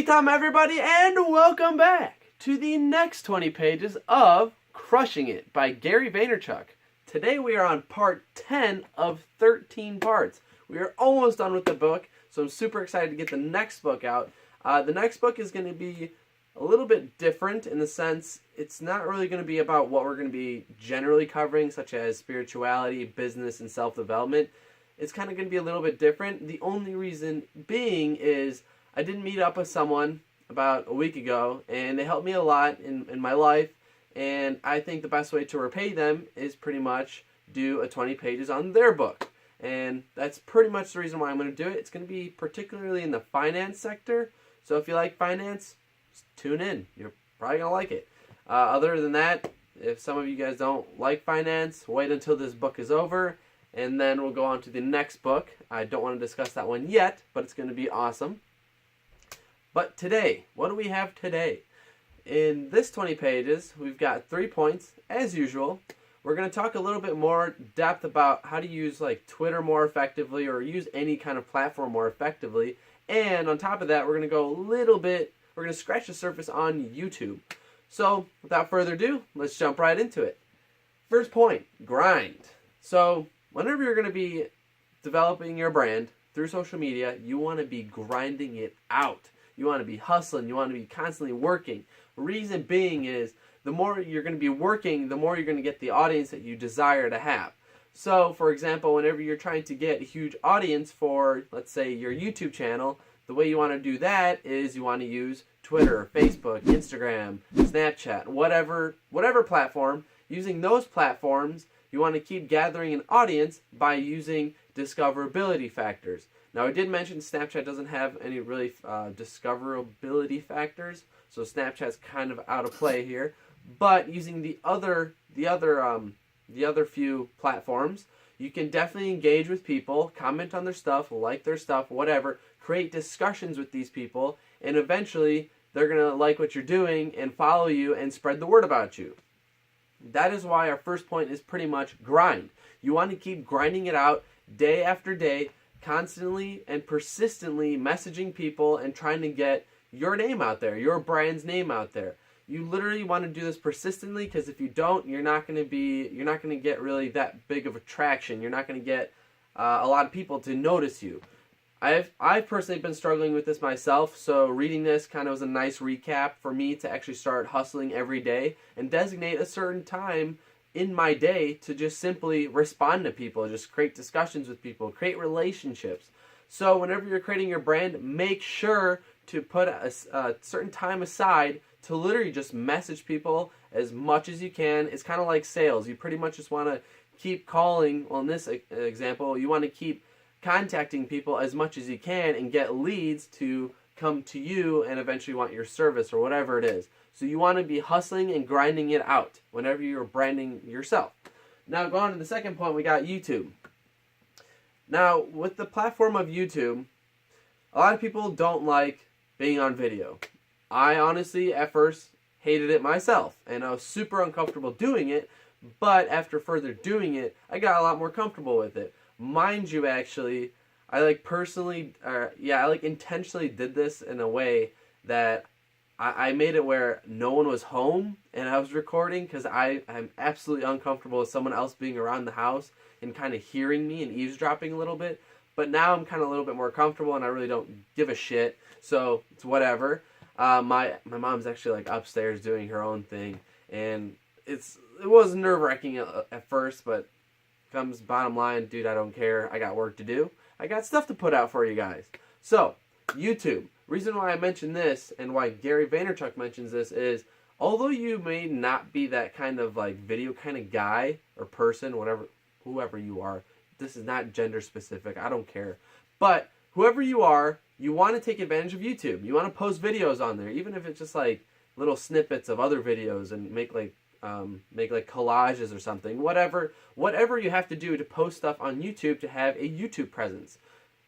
Witam everybody and welcome back to the next 20 pages of Crushing It by Gary Vaynerchuk. Today we are on part 10 of 13 parts. We are almost done with the book, so I'm super excited to get the next book out. The next book is going to be a little bit different in the sense it's not really going to be about what we're going to be generally covering, such as spirituality, business, and self-development. It's kind of going to be a little bit different. The only reason being is I did meet up with someone about a week ago, and they helped me a lot in my life, and I think the best way to repay them is pretty much do a 20 pages on their book. And that's pretty much the reason why I'm going to do it. It's going to be particularly in the finance sector, so if you like finance, just tune in. You're probably going to like it. Other than that, if some of you guys don't like finance, wait until this book is over, and then we'll go on to the next book. I don't want to discuss that one yet, but it's going to be awesome. But today, what do we have today? In this 20 pages, we've got 3 points, as usual. We're going to talk a little bit more depth about how to use like Twitter more effectively or use any kind of platform more effectively. And on top of that, we're going to go a little bit, we're going to scratch the surface on YouTube. So, without further ado, let's jump right into it. First point, grind. So, whenever you're going to be developing your brand through social media, you want to be grinding it out. You want to be hustling. You want to be constantly working. Reason being is the more you're going to be working, the more you're going to get the audience that you desire to have. So, for example, whenever you're trying to get a huge audience for, let's say, your YouTube channel, the way you want to do that is you want to use Twitter, Facebook, Instagram, Snapchat, whatever platform. Using those platforms, you want to keep gathering an audience by using discoverability factors. Now, I did mention Snapchat doesn't have any really discoverability factors, so Snapchat's kind of out of play here. But using the other few platforms, you can definitely engage with people, comment on their stuff, like their stuff, whatever, create discussions with these people, and eventually they're going to like what you're doing and follow you and spread the word about you. That is why our first point is pretty much grind. You want to keep grinding it out day after day, constantly and persistently messaging people and trying to get your name out there, your brand's name out there. You literally want to do this persistently because if you don't, you're not going to get really that big of a traction. You're not going to get a lot of people to notice you. I've personally been struggling with this myself, so reading this kind of was a nice recap for me to actually start hustling every day and designate a certain time in my day to just simply respond to people, just create discussions with people, create relationships. So whenever you're creating your brand, make sure to put a certain time aside to literally just message people as much as you can. It's kind of like sales. You pretty much just want to keep calling. Well, in this example, you want to keep contacting people as much as you can and get leads to come to you and eventually want your service or whatever it is. So you want to be hustling and grinding it out whenever you're branding yourself. Now, going on to the second point, we got YouTube. Now, with the platform of YouTube, a lot of people don't like being on video. I honestly, at first, hated it myself, and I was super uncomfortable doing it, but after further doing it, I got a lot more comfortable with it. Mind you, actually, I intentionally did this in a way that I made it where no one was home and I was recording because I'm absolutely uncomfortable with someone else being around the house and kind of hearing me and eavesdropping a little bit. But now I'm kind of a little bit more comfortable and I really don't give a shit, so it's whatever. My mom's actually like upstairs doing her own thing, and it was nerve-wracking at first, but comes bottom line, dude, I don't care. I got work to do. I got stuff to put out for you guys. So, YouTube. Reason why I mention this and why Gary Vaynerchuk mentions this is, although you may not be that kind of like video kind of guy or person, whoever you are, this is not gender specific, I don't care. But whoever you are, you want to take advantage of YouTube. You want to post videos on there, even if it's just like little snippets of other videos and make like collages or something. Whatever you have to do to post stuff on YouTube to have a YouTube presence.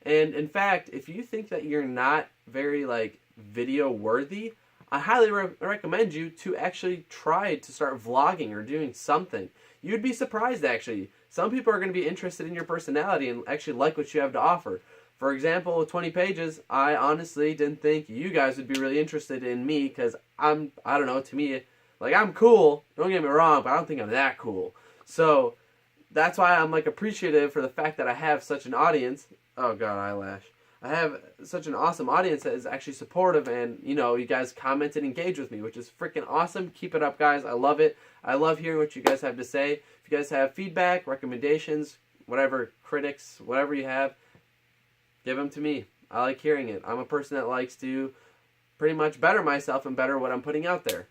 And in fact, if you think that you're not very like video worthy, I highly recommend you to actually try to start vlogging or doing something. You'd be surprised, actually. Some people are going to be interested in your personality and actually like what you have to offer. For example, with 20 pages, I honestly didn't think you guys would be really interested in me because I don't know, to me, like, I'm cool, don't get me wrong, but I don't think I'm that cool. So that's why I'm, like, appreciative for the fact that I have such an audience. Oh, God, eyelash. I have such an awesome audience that is actually supportive, and, you know, you guys comment and engage with me, which is freaking awesome. Keep it up, guys. I love it. I love hearing what you guys have to say. If you guys have feedback, recommendations, whatever, critics, whatever you have, give them to me. I like hearing it. I'm a person that likes to pretty much better myself and better what I'm putting out there.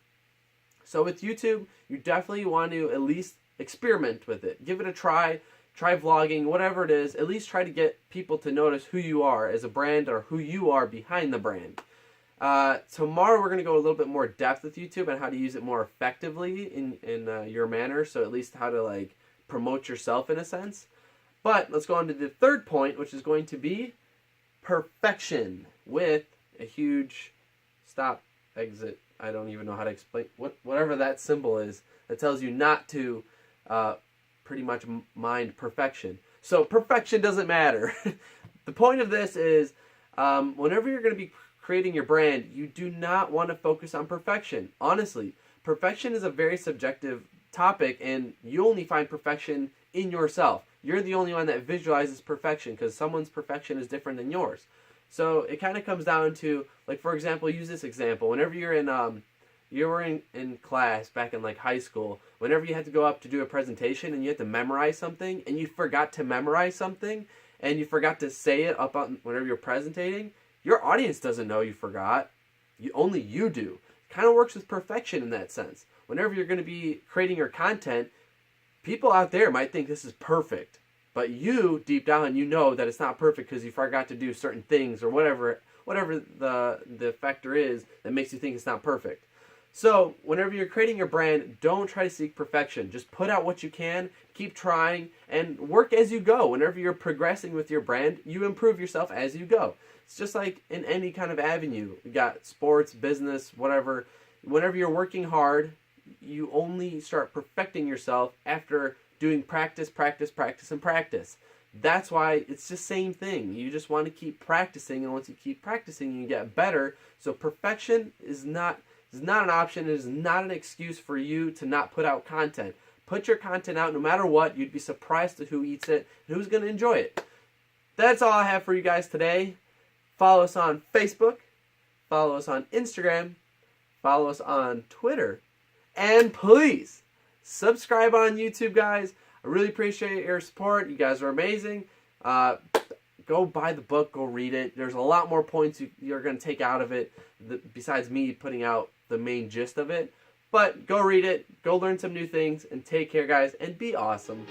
So with YouTube, you definitely want to at least experiment with it. Give it a try. Try vlogging, whatever it is. At least try to get people to notice who you are as a brand or who you are behind the brand. Tomorrow we're going to go a little bit more depth with YouTube and how to use it more effectively in your manner. So at least how to, like, promote yourself in a sense. But let's go on to the third point, which is going to be perfection with a huge stop, exit. I don't even know how to explain whatever that symbol is that tells you not to pretty much mind perfection. So perfection doesn't matter. The point of this is whenever you're going to be creating your brand, you do not want to focus on perfection. Honestly, perfection is a very subjective topic, and you only find perfection in yourself. You're the only one that visualizes perfection because someone's perfection is different than yours. So it kind of comes down to, like, for example, use this example. Whenever you're in class back in, like, high school, whenever you had to go up to do a presentation and you had to memorize something and you forgot to memorize something and you forgot to say it up on whenever you're presenting, your audience doesn't know you forgot. Only you do. It kind of works with perfection in that sense. Whenever you're going to be creating your content, people out there might think this is perfect, but you, deep down, you know that it's not perfect because you forgot to do certain things or whatever the factor is that makes you think it's not perfect. So whenever you're creating your brand, don't try to seek perfection. Just put out what you can, keep trying, and work as you go. Whenever you're progressing with your brand, you improve yourself as you go. It's just like in any kind of avenue. You got sports, business, whatever. Whenever you're working hard, you only start perfecting yourself after doing practice, practice, practice, and practice. That's why it's the same thing. You just want to keep practicing, and once you keep practicing, you get better. So perfection is not an option. It is not an excuse for you to not put out content. Put your content out no matter what. You'd be surprised at who eats it and who's going to enjoy it. That's all I have for you guys today. Follow us on Facebook. Follow us on Instagram. Follow us on Twitter. And please, subscribe on YouTube, guys. I really appreciate your support. You guys are amazing. Go buy the book. Go read it. There's a lot more points you're going to take out of it besides me putting out the main gist of it. But go read it. Go learn some new things. And take care, guys. And be awesome.